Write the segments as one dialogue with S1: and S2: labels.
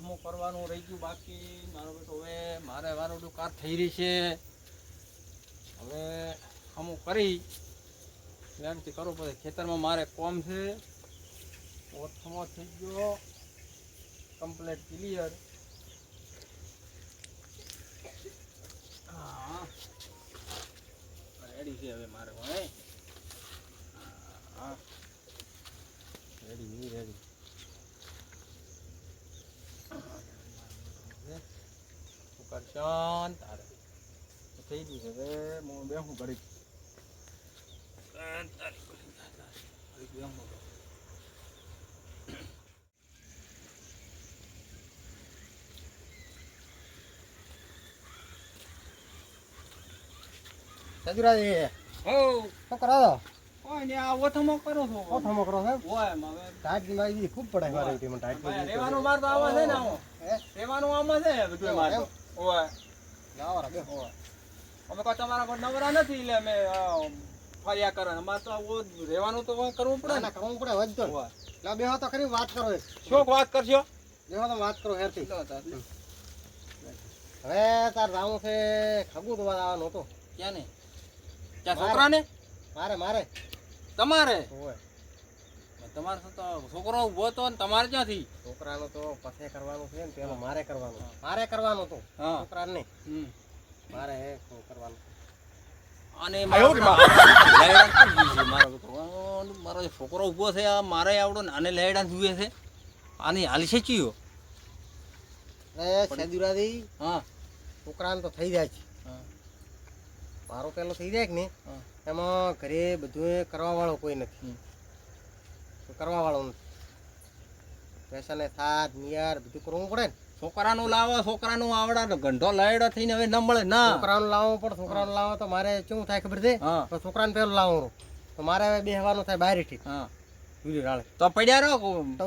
S1: અમુક કરવાનું રહી ગયું બાકી મારો બેટો હવે મારે વારોડું કાર થઈ રહી છે હવે અમુક કરી એમથી કરવું પડે ખેતરમાં મારે કોમ છે ઓથમો થઈ ગયો કમ્પ્લીટ ક્લિયર હા રેડી છે હવે મારે ભાઈ હા રેડી રેડી શાંત તારે થઈ ગયું છે હવે હું બેહું ઘડી
S2: સજુરાજી
S1: હો
S2: શું કરો છો?
S1: કોઈ ને આ ઓથમો કરો છો
S2: ઓથમો કરો છો?
S1: ઓય હવે
S2: ટાઈટ ની મારી ખૂબ પડે મારે ટીમ ટાઈટ ની
S1: રેવાનું માર તો આવા છે ને આવો રેવાનું આમાં છે બધું માર તો ઓય
S2: લાવો રે
S1: ઓય અમે કો તમારા પર નવરા નથી એટલે અમે ફર્યા કરે અમાર તો રેવાનું તો કરવું પડે
S2: ના કરવું પડે વધતો
S1: ઓય
S2: લા બેહો તો ખરી વાત કરો
S1: શું વાત કરશો
S2: બેહો તો વાત કરો હેરથી
S1: લો તાર
S2: હવે તાર રામુ છે ખગુ તો આવવાનો હતો
S1: ક્યાં ને ક્યાં છોકરાને
S2: મારે મારે
S1: તમારે
S2: ઓય
S1: તમારે તો છોકરો ઉભો તો ને તમારે ક્યાંથી
S2: છોકરાનો તો પસે કરવાનું છે ને પેલો મારે કરવાનું તો
S1: હા
S2: છોકરાને નહીં મારે કરવાનું
S1: અને મારો છોકરો ઉભો છે મારે આવડો આને લેડા જુએ છે આની હાલ છે ચીયો
S2: સજુરાજી
S1: હા
S2: છોકરાને તો થઈ જાય છે મારો પેલો થઈ જાય કે ને એમાં ઘરે બધું કરવા વાળો કોઈ નથી કરવા વાળો નથી પૈસાને થાત નિયાર બધું કરવું પડે ને
S1: છોકરાનું લાવો છોકરાનું આવડા ગંઢો લાયડો થઈને હવે ન મળે ના
S2: છોકરાનું લાવવું પડે છોકરાનું લાવો તો મારે શું થાય ખબર છે તો છોકરાને પેલું લાવવાનું તો મારે હવે બેહવાનું થાય બારી ઠીક
S1: હા
S2: બીજું રાળે
S1: તો પડ્યા રહો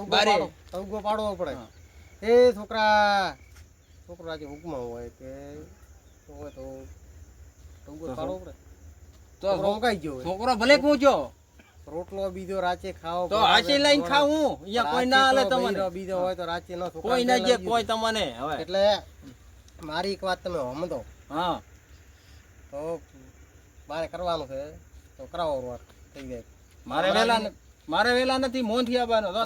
S1: બારે
S2: તવગો પાડવો પડે એ છોકરા જે હુકમાં હોય તે હોય તો તવગો પાડવો પડે
S1: તો
S2: રોકાઈ ગયો
S1: છોકરો ભલે પૂછો
S2: રોટલો બીજો રાચે ખાઓ
S1: તો હાચી લઈને ખાવું અહીંયા કોઈ ના હાલે તમને
S2: બીજો હોય તો રાચે ન
S1: કોઈ ના જે કોઈ તમને હવે
S2: એટલે મારી એક વાત તમે સમજો
S1: હા
S2: તો મારે કરવાનું છે તો કરાવો વાત થઈ જાય
S1: મારે વેલા નથી મોંથી આવવાનો તો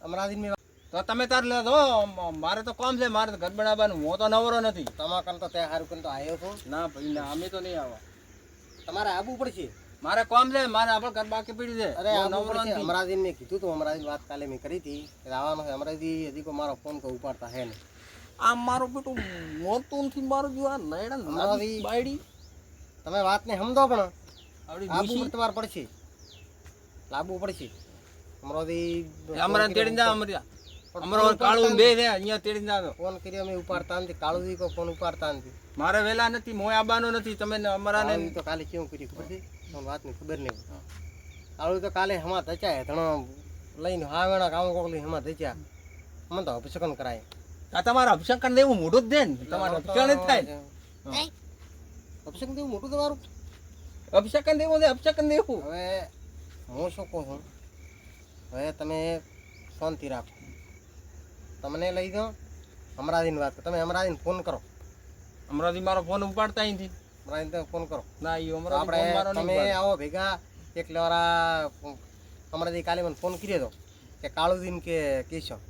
S2: અમરાજી
S1: તો તમે તાર લે દો મારે તો કામ છે મારે ઘર બનાવવાનું હું તો નવરો નથી
S2: તમારા કન તો તે હારું કન તો આવ્યો છું
S1: ના ભાઈ ના અમે તો નહીં આવા
S2: તમારે આવવું પડશે
S1: મારે કામ છે મારે આપણે ઘર બાકી પડી છે
S2: અરે નવરો નથી અમરાજી મેં કીધું તું અમરાજી વાત કાલે મેં કરી હતી આવવાનું છે અમરાજી હજી કોઈ મારો ફોન કોઈ ઉપાડતા હે ને
S1: આમ મારું બેટું મોતું થી મારું જો આ નૈડા બાયડી
S2: તમે વાત ને સમજો પણ
S1: આવડી
S2: તમારે પડશે લાવવું પડશે
S1: અમરાજી તેડી જા અમારો કાળું બે છે અહીંયા તેડી જા
S2: ફોન કર્યો અમે ઉપાડતા નથી કાળુજી કોઈ ફોન ઉપાડતા નથી
S1: મારે વેલા નથી મોય આવવાનો નથી તમે અમારાને
S2: તો કાલે કેવું કર્યું ખબર છે વાત ની ખબર નહીં કાળું તો કાલે હમા ધચાય ધણો લઈને હા વેણા કામ કોકલી હમા ધચ્યા મને તો અભિષેકન કરાય
S1: આ તમારા અભિષેકન દેવું મોટું જ દે ને તમારે અભિષેકન જ થાય
S2: અભિષેકન દેવું મોટું તમારું
S1: અભિષેકન દેવું છે અભિષેકન દેવું
S2: હવે હું શું કહું છું હવે તમે શાંતિ રાખો તમને લઈ દો અમરાજીની વાત તમે અમરાજીને ફોન કરો
S1: અમરાજી મારો ફોન ઉપાડતા નથી
S2: અમરાજીને ફોન કરો
S1: ના ઈ અમરાજી
S2: તમે આવો ભેગા એક લેવારા અમરાજી કાલે મને ફોન કર્યો હતો કે કાળુજીને કે કેશો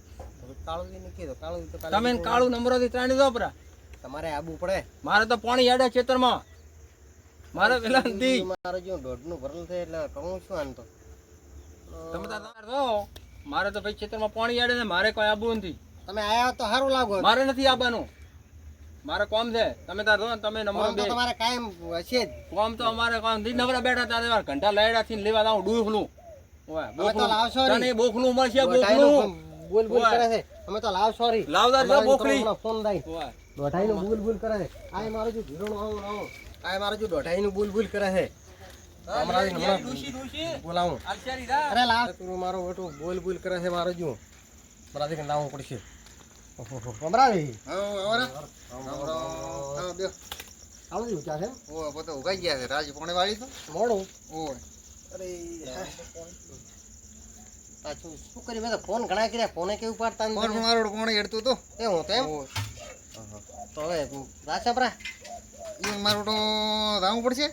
S2: કાળુજીને કીધો કાળુજી તો
S1: તમે કાળું અમરાજી ત્રણે દો પરા
S2: તમારે આવવું પડે
S1: મારે તો પાણી યાડે ખેતરમાં મારે પેલા નથી
S2: મારે જો દોઢનું ભરેલું છે એટલે કહું છું આને તો
S1: તમે તાર દો મારે તો ભાઈ ખેતરમાં પાણી યાડે ને મારે કોઈ આવવું નથી
S2: તમે આયા તો સારું લાગો
S1: મારે નથી આવવાનું મારે કોમ છે તમે તાર દો તમે નંબર
S2: તો તમારે કાયમ હશે જ
S1: કોમ તો અમારે કોમ થી નવરા બેઠા તારે ઘંટા લાયડા થી લેવા આવું ડૂખલું ઓય બોખલું
S2: લાવશો
S1: તને બોખલું મળશે બોખલું
S2: બોલ બોલ કરે છે અમે તો લાવ સોરી
S1: લાવદાર જો બોખલી
S2: ફોન દઈ
S1: ઓય
S2: દોઢાઈ નું બોલ કરે છે આ મારું જો ભીરોણું આવું આ મારું જો દોઢાઈ નું બોલ કરે છે અમરાજી હમણાં બોલાવું અરે લાવ તું મારો બેટો બોલ કરે છે મારો જો અમરાજી કે લાવવું પડશે અમરાજી આવડી ઊંચા છે
S3: ઓ તો ઉગાઈ ગયા છે રાજી પોણે વાળી તો
S2: મોડું
S3: ઓય
S2: અરે પાછું શું કરી મેં તો ફોન ઘણા કર્યા ફોને કેવું પાડતા ને
S3: કોણ
S2: તમે?
S3: મારો કોણ હેડતું તો
S2: એ હું તો એમ તો હવે રાછાપરા
S3: ઈ મારું તો જાવું પડશે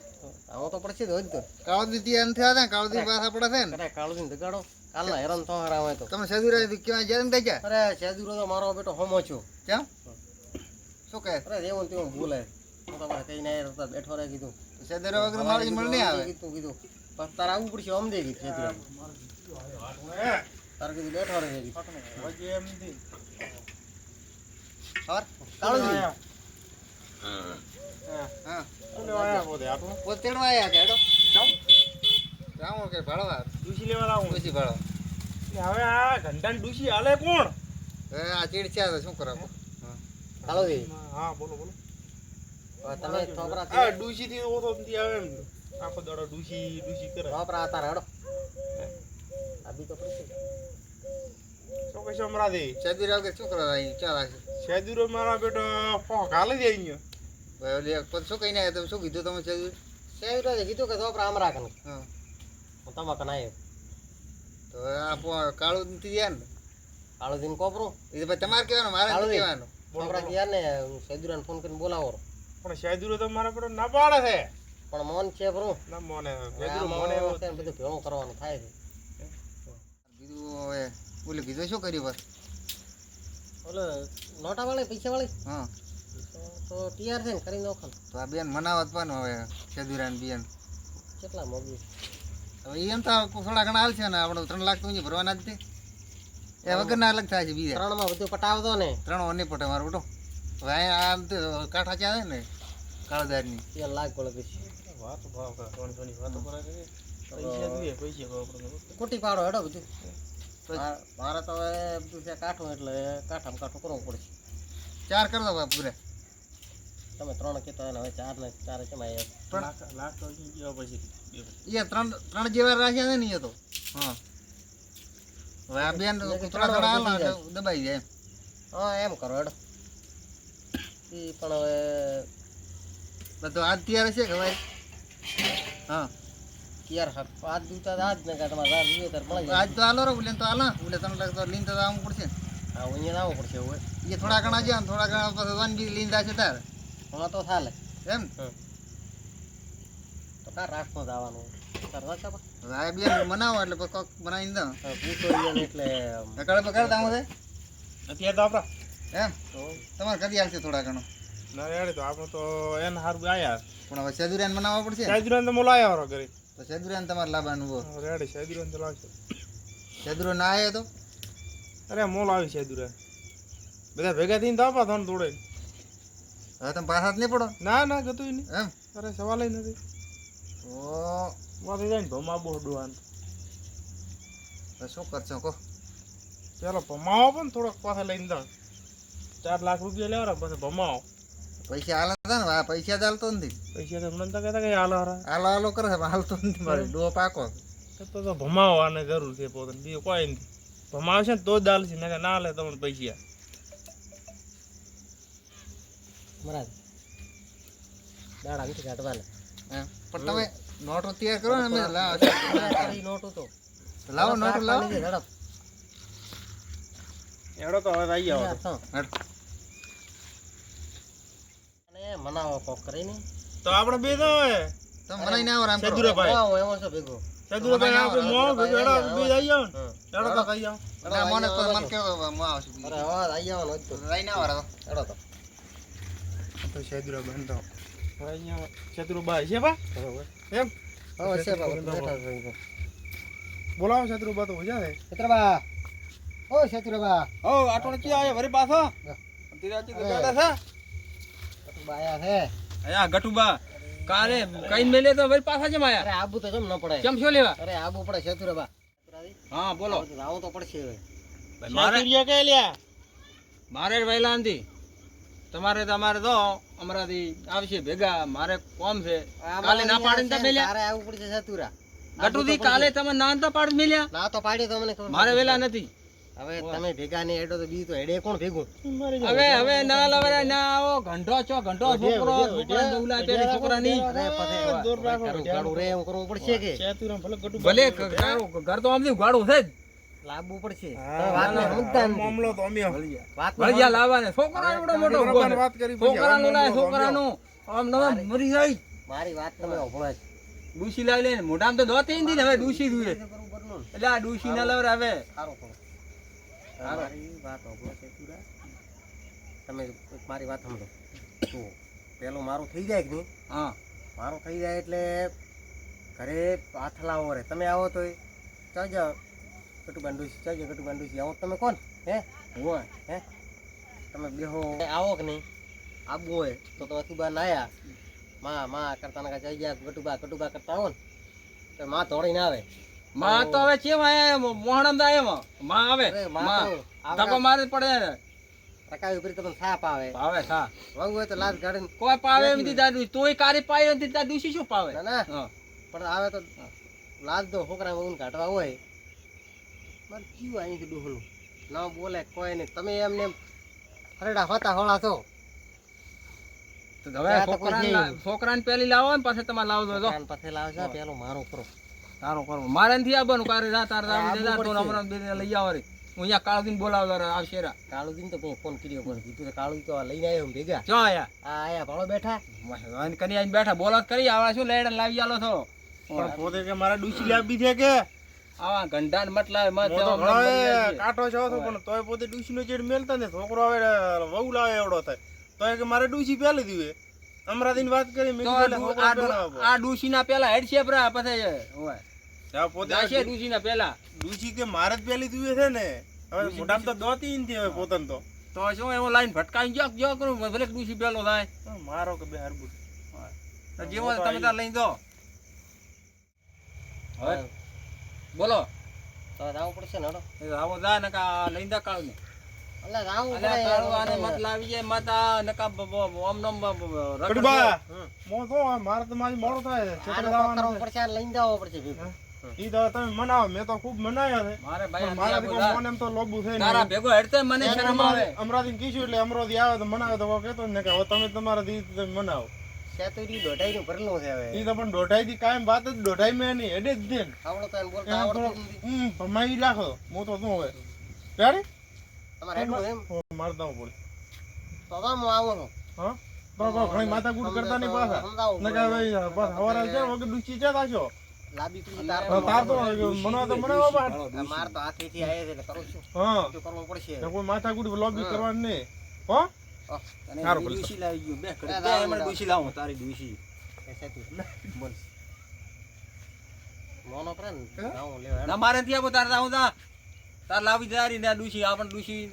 S2: આવો તો પડશે જ હોય જ તો
S3: કાળુદી ત્યાં થયા હતા કાળુદી પાછા પડે છે ને
S2: અરે કાળું દગાડો કાલના હેરાન તો હારા હોય તો
S3: તમે સદુરા ક્યાં જઈને થઈ ગયા
S2: અરે શેદુરો તો મારો બેટો હોમો છું
S3: કેમ શું કહે
S2: અરે એવું ને તેવું ભૂલે હું તો પાછા કઈ ના હતા બેઠો રહે કીધું
S3: સદુરા વગર મારી મળ નહીં આવે
S2: કીધું પણ તારે આવવું પડશે અમ દે કીધું શેદુરા તારે કીધું બેઠો રહે કીધું ખબર કાળું
S3: હા
S4: આપણે
S3: પોતેડવા આયા કે હેડો જાવું કે ભાળવા
S4: ડૂસી લેવા લાવું
S3: પછી ભાળો
S4: હવે આ ઘંટાની ડૂસી હાલે કોણ
S3: હવે આ ચીડચ્યા તો શું કરો
S2: કાળું
S4: હા બોલો બોલો
S2: તમે છોકરા
S4: આ ડૂસી થી ઓછો નથી આવે એમ આખો દાડો ડૂસી કરે
S2: છોકરા હતા હેડો આબી તો પડશે
S4: શું કહેશો હમણાં દે
S3: સદુરા વગર શું કરવા અહીં ચાલ છે
S4: શેદુરો મારા બેટો પોક હાલે જાય અહીંયા
S3: પછી શું કહીને આવ્યા તમે શું કીધું તમે સદુર
S2: શેદુરા કીધું કે છોકરા આમ રાખે ને
S3: હા
S2: હું તમા કનાય
S3: તો આ કાળું નથી ગયા ને
S2: કાળું દિન કોપરું
S3: એ તો ભાઈ તમારે કહેવાનું મારે નથી કહેવાનું
S2: છોકરા ગયા ને શેદુરાને ફોન કરીને બોલાવો
S4: પણ શેદુરો તો મારા બેટો ના પાડે છે
S2: પણ મોન છે ભરું
S4: ના મોને શેદુરો મોને એવો
S2: બધું ભેળું કરવાનું થાય છે
S3: બીજું હવે બોલે કીધું શું કર્યું બસ
S2: ઓલે નોટા વાળી પૈસા વાળી
S3: હા
S2: તો તૈયાર છે ને કરી નાખો ને
S3: તો આ બેન મનાવત પણ હવે સદુરા ને બેન
S2: કેટલા મોગી
S3: હવે એમ તો થોડા ઘણા હાલ છે ને આપણે 3 લાખ તો અહીંયા ભરવાના જ છે એ વગરના અલગ થાય છે બીજા
S2: ત્રણમાં બધું પટાવતો ને
S3: 3 નહીં પટે મારો બેટો હવે અહીંયા આમ તો કાંઠા ચા છે ને કાળદારની
S2: 13 લાખ બોલે પછી
S4: વાત ભાવ કરે સોની વાતો કરે છે પૈસા જોઈએ પૈસા ભાવ આપણે
S2: કોટી પાડો હેડો બધું મારે તો હવે બધું છે કાઠું એટલે કાઠામાં કાઠું કરવું પડશે
S3: 4 કરી દો ભાઈ પૂરે
S2: તમે 3 કહેતો હોય ને હવે 4 ને 4 કેમ આવ્યા
S4: લાખ તો જેવા પછી
S3: એ 3 જેવા રાખ્યા છે ને એ તો હા હવે આ બેન થોડા ઘણા હાલ ને દબાઈ જાય
S2: હા એમ કરો હેડો એ પણ હવે
S3: બધું આજ તૈયાર છે કે ભાઈ હા
S2: યાર આજ દીધા આજ ને કાં તમારે રાત જોઈએ ત્યારે મળી જાય
S3: આજ તો હાલો રે બોલે તો હાલ બોલે 3 લાખ તો લીન તો આવવું પડશે
S2: હા અહીંયા આવવું પડશે હવે
S3: એ થોડા ઘણા છે ને થોડા ઘણા પછી વન બી લીન થશે તારે
S2: હમણાં તો થાલે
S3: એમ
S2: તો કાં રાખતો જવાનું કરવા છે
S3: હવે આ બેન બનાવો એટલે પછી કોક બનાવીને દો
S2: પૂછો ને એટલે
S3: કડે પકડ દામો છે
S4: અત્યારે તો આપણા
S3: એમ તમારે કદી આવશે થોડા ઘણો
S4: ના રેડે તો આપણે તો એને હારું આયા
S3: પણ હવે સેદુરાન બનાવવા પડશે
S4: શેદુરાન તો મોલા આયા ઘરે
S3: તો સેદુરાન તમારે લાવવાનું હો
S4: રેડે શેદુરાન તો લાવશે
S3: સેદુરો ના આવ્યો તો
S4: અરે મોલ આવી શેદુરાન બધા ભેગા થઈને તો આપા તને તોડે
S3: હવે તમે પાછા જ નહીં પડો
S4: ના ના ગતું નહીં
S3: એમ
S4: અરે સવાલ નથી
S3: તો
S4: વાતે જાય ને ભમા બહુ ડોહાન
S3: હવે શું કરશો કહો
S4: ચાલો ભમાવો પણ થોડોક પાસે લઈને જાણ 4 લાખ રૂપિયા લેવાના પછી ભમાવો
S3: પૈસા હાલ હતા ને આ પૈસા જ હાલતો નથી
S4: પૈસા તો હમણાં તો કહેતા કે હાલો હારા
S3: હાલો હાલો કરે છે પણ હાલતો નથી મારે ડો પાકો
S4: તો ભમાવો આને જરૂર છે પોતાને બીજું કોઈ નથી ભમાવશે ને તો જ દાલ છે ને ના લે તમને પૈસા
S2: મહારાજ દાડા નથી કાઢવાના
S3: એમ પણ તમે નોટો તૈયાર કરો ને અમે લાવો
S2: તારી નોટો તો
S3: લાવો નોટો લાવો
S2: ઝડપ
S4: એડો તો હવે આવી આવો
S2: યાર તો અને મનાવો કોક કરીને
S4: તો આપણે બે તો
S3: તમે બનાવીને આવો રામ કરો
S4: સેદુરાભાઈ
S2: આવો એવો છે ભેગો
S4: સેદુરાભાઈ આપણે મો ભેગો એડો બે આવી આવો ને એડો તો કઈ આવો
S3: ના મને તો મને કેવો હું આવશું
S2: અરે અવાજ આવી આવવાનો જ તો
S3: લઈને આવો રાવ
S2: હેડો તો
S4: તો સેદુરાભાઈ તો અહીંયા સેદુરાભાઈ છે બા
S2: બરોબર
S4: એમ
S2: હવે છે બાબા બેઠા છે
S4: બોલાવો સેદુરાભાઈ તો મજા આવે
S2: ચતુરબા ઓ ચતુરબા
S1: ઓ આટો ક્યાં આવ્યો વરી પાછો તિરાચી તો બેઠા છે
S2: ચતુરબા આયા છે
S1: અયા ગટુબા કાલે કઈ મેલે તો વરી પાછા જમ આયા
S2: અરે આબુ તો કેમ ન પડે
S1: કેમ શું લેવા
S2: અરે આબુ પડે ચતુરબા
S1: હા બોલો
S2: આવું તો પડશે હવે
S1: ભાઈ મારે
S4: સેદુરિયા કે લ્યા
S1: મારે વહેલા નથી તમારે તો અમારાથી આવશે ભેગા મારે કોમ છે કાલે ના પાડીને તમે મેલ્યા
S2: તારે આવું પડશે ચતુરા
S1: ગટુથી કાલે તમે ના તો પાડ મેલ્યા
S2: ના તો પાડી તો મને ખબર
S1: મારે વેલા નથી
S2: હવે તમે ભેગા ને હેડો તો બીજું તો હેડે કોણ ભેગું
S1: હવે ના લવરે ના આવો ઘંટો છોકરો ડોલા પેરી છોકરા ની
S2: અરે પછી ગાડું રે એમ કરવું પડશે કે
S4: સેદુરામ ભલે ગટુ
S1: ભલે ઘર તો આમથી ગાડું છે જ
S2: લાવવું પડશે
S4: હા,
S2: તમે વાતને
S4: ના,
S2: સમજતા નથી.
S4: મામલો તો અમે
S2: વાતને
S1: વળિયા લાવવાને છોકરા એવડો મોટો ઉભો
S4: બરોબર
S1: છે.
S4: વાત કરી પછી
S1: છોકરાનું
S4: હવે
S1: લાય
S4: મામલો તો
S1: છોકરાનું આમ નવા મરી જાય
S2: મારી વાત તમે અભળો જ.
S1: ડૂસી લાવી લે મોઢામાં તો દોતી નથી ને હવે ડૂસી જોઈએ
S2: બરોબરનું.
S1: એટલે આ ડૂસી ના લવર હવે
S2: સારું કરો. મારી વાત અભળો છે પૂરા. તમે મારી વાત સમજો તો પેલું મારું થઈ જાય કે નહીં
S1: હા
S2: મારું થઈ જાય એટલે ઘરે હાથ લાવો રે તમે આવો તો ચાલજો કટુબાન ડોસી ચાલજો કટુબાન ડોસી આવો તમે કોણ હે
S1: હોય
S2: હે તમે બેહો આવો કે નહીં આવવું હોય તો અતુબાન આયા માં કરતા ના જઈ ગયા કટુબા કરતા આવો ને તો માં દોડીને આવે
S1: માં તો હવે કેમ આયા મોહણમ દા એમ માં આવે
S2: અરે
S1: માં
S2: માં
S1: ધક્કો મારે જ પડે ને
S2: રકાવી ઉપર તમને સાપ આવે
S1: પાવે હા
S2: વાંગું હોય તો લાજ ગાડીને
S1: કોઈ પાવે એમ નથી તાર તોય કારી પાય નથી તાર ડૂસી શું પાવે
S2: ના ના
S1: હા
S2: પણ આવે તો લાજ દો છોકરા ઊન કાઢવા હોય મારે જીવ અહીંથી ડોહલું ના બોલે કોઈ નહીં તમે એમને એમ હરડા હોતા હોળા છો
S1: તો હવે
S2: ત્યાં તો કોઈ નહીં.
S1: છોકરાને પેલી લાવો ને પછી તમારે લાવજો જો
S2: કાન પાસે લાવશે પેલો મારો કરો
S1: તારો કરવો મારે નથી આવવાનું કારે જા તાર
S2: આવવું
S1: જા તું
S2: પડશે.
S1: હમણાં બેને લઈ આવો રે હું અહીંયા કાળુદીન બોલાવતો રે આવશે રા
S2: કાળુજી તો મેં ફોન કર્યો પણ કીધું તો કાળુજી તો લઈને આવ્યો હું ભેગા
S1: ચો આયા
S2: આ આયા ભાળો બેઠા
S1: અને કની આઈને બેઠા બોલો કરી આવા શું લેડન લાવી આલો છો
S4: પણ પોતે કે મારા ડૂસી લાવી છે કે
S1: આવા ગંડાન મતલબ મત
S4: હું તો
S1: હમણાં
S4: ઘણો
S1: મરી જાય છે.
S4: કાંટો છો તો પણ તોય પોતે ડૂસીનો ચેડ મેલતા ને છોકરો આવે વહુ લાવે એવડો થાય તોય કે મારે ડૂસી પેલી દીવે અમરાદીની વાત કરી મેં
S1: તો
S4: કીધું એટલે
S1: આ
S4: છોકરો પેલા આપો.
S1: આ ડૂસીના પેલા હેડ શેપ રા પછી હોય
S4: ત્યાં પોતે
S1: જાશે ડૂસીના પેલા
S4: ડૂસી કે મારે જ પેલી દીવે છે ને હવે મોઢામાં તો દોતી નથી હવે પોતાને તો
S1: તો શું એવો લાઈન ભટકાઈ જો કરું ભલે ડૂસી પેલો થાય
S4: મારો કે બે હરબુટ
S1: તો જેવો તમે તાર લઈ દો હવે બોલો
S2: તો જાવું પડશે ને હડો
S1: એ આવો જા નકા લઈ દા કાળું
S2: અલ્યા જાવું
S1: અલે કાળું આને મત લાવી જાય માતા નકા ઓમ નમ
S4: કડબા મો તો મારે તો મારી મોડો થાય છે
S2: આનો
S4: છોકરા
S2: કોક કરવો
S4: જવાનું
S2: પડશે આ લઈને જવો પડશે ભેગું.
S4: ઈ તો તમે મનાવો મેં તો ખૂબ મનાયા છે
S1: મારે
S4: પણ
S1: ભાઈ
S4: મારા
S1: આંધી
S4: દીકરો
S1: આપો
S4: મોને એમ તો લોબુ છે
S1: જા. તારા
S4: ને
S1: ભેગો હેડતે મને શરમ આવે
S4: અમરાથી કીધું એટલે અમરાથી આવે તો મનાવે તો કોઈ કહેતો જ ને કે હવે તમે તમારા દી તમે મનાવો
S2: સેતુરી દોઢાઈનું ભરેલું છે હવે
S4: ઈ તો પણ દોઢાઈ થી કાયમ વાત જ દોઢાઈ મેં નહીં હેડે જ દે ને.
S2: આવડો તો એને બોલતા
S4: એમ
S2: આવડતું
S4: થોડો
S2: જ નથી.
S4: ભમાઈ રાખો હું તો શું હવે ત્યારે
S2: તમારે એટલું એમ
S4: મારે દઉં પડે
S2: તો તો હું આવું છું.
S4: હા તો ઘણી માથાકૂટ કરતા નહીં પાછા
S2: સમજાવવું
S4: ને કે ભાઈ પાછા હવારે છે વગર ડૂચી છે તાશો
S2: લાંબી પીળી તાર
S4: તાર તો મનાવો તો મનાવો બાદ
S2: માર તો હાથેથી આયે છે એટલે કરું છું
S4: હા
S2: શું કરવું પડશે
S4: ને કોઈ માથાકૂટ લોબી કરવાની નહીં હો
S1: તને
S4: સારું
S1: એવી
S4: બોલ.
S1: ડૂસી લાવી ગયું બે
S2: ના,
S1: બે
S2: ના,
S1: એમણે
S2: ના.
S1: ડૂસી લાવું તારી ડૂસી
S2: એ સેતુ બોલ મોનો કરે ને જાઉં લેવા
S1: ના મારે નથી આવું તારે આવું તા તાર લાવી તારી ને ડૂસી આપણ ડૂસી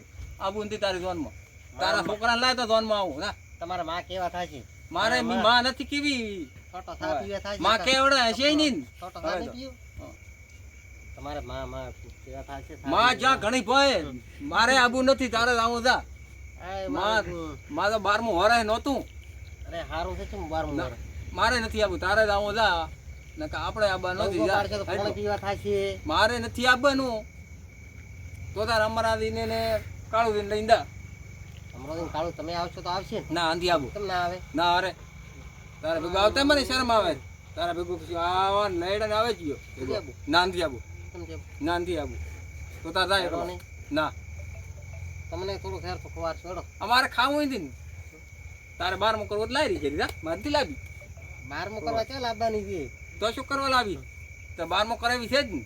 S1: આવું નથી તારી ઝોનમાં તારા છોકરાને લાય તો ઝોનમાં આવું ના
S2: તમારા માં કેવા થાય છે
S1: મારે માં નથી કેવી
S2: છોટો સા પીવે થાય છે
S1: માં કેવડે હશે નહીં
S2: છોટો સા નહીં પીવું તમારે માં કેવા થાય છે
S1: માં જ્યાં ઘણી ભય મારે આવું નથી તારે આવું જા
S2: આય
S1: માં
S2: મારું
S1: માં તો 12મું વરસ નહોતું
S2: અરે હારું છે ચમ 12મું
S1: ના.
S2: વરસ.
S1: મારે નથી આવું તારે જ આવું જા નકા આપણે આબા નથી
S2: ઉભો
S1: જા.
S2: પાડશે તો કોણ પીવા થાય છે
S1: મારે નથી આવવાનું તો તાર અમરાદીને ને કાળુદીને લઈને દા
S2: હમણાં કાળું તમે આવશો તો આવશે ને
S1: ના આંધી આવું
S2: કેમ ના આવે
S1: ના અરે તારા ભેગું આવતા મને શરમ આવે તારા ભેગું પછી આવા લઈને આવે જ ગયો
S2: નથી આવું.
S1: ના નથી આવું
S2: કેમ છે
S1: ના નથી આવું તો તાર જાય
S2: હેડો
S1: એકલો.
S2: નહીં.
S1: ના
S2: તમને થોડું ખેર તો ખવાર છોડો
S1: અમારે ખાવું નથી ને તારે 12મું કરવું તો લાવી રહી છે મારે નથી લાવી
S2: 12મું કરવા ચાલ આવવાની છે
S1: તો શું કરવા લાવી તો 12મું કરાવી છે જ ને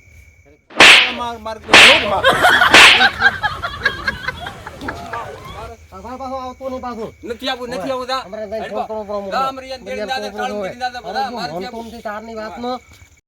S2: પાછો આવતો નહીં પાછું
S1: નથી આવું નથી આવું જા
S2: અમારે ત્યાં
S1: હેડો.
S2: ફોન કરો,
S1: જા, અમરિયાને તેડી દાદા, કાળું તેડી દાદા, બધા મારે
S2: મન
S1: ત્યાં
S2: તો નથી તારની વાતનો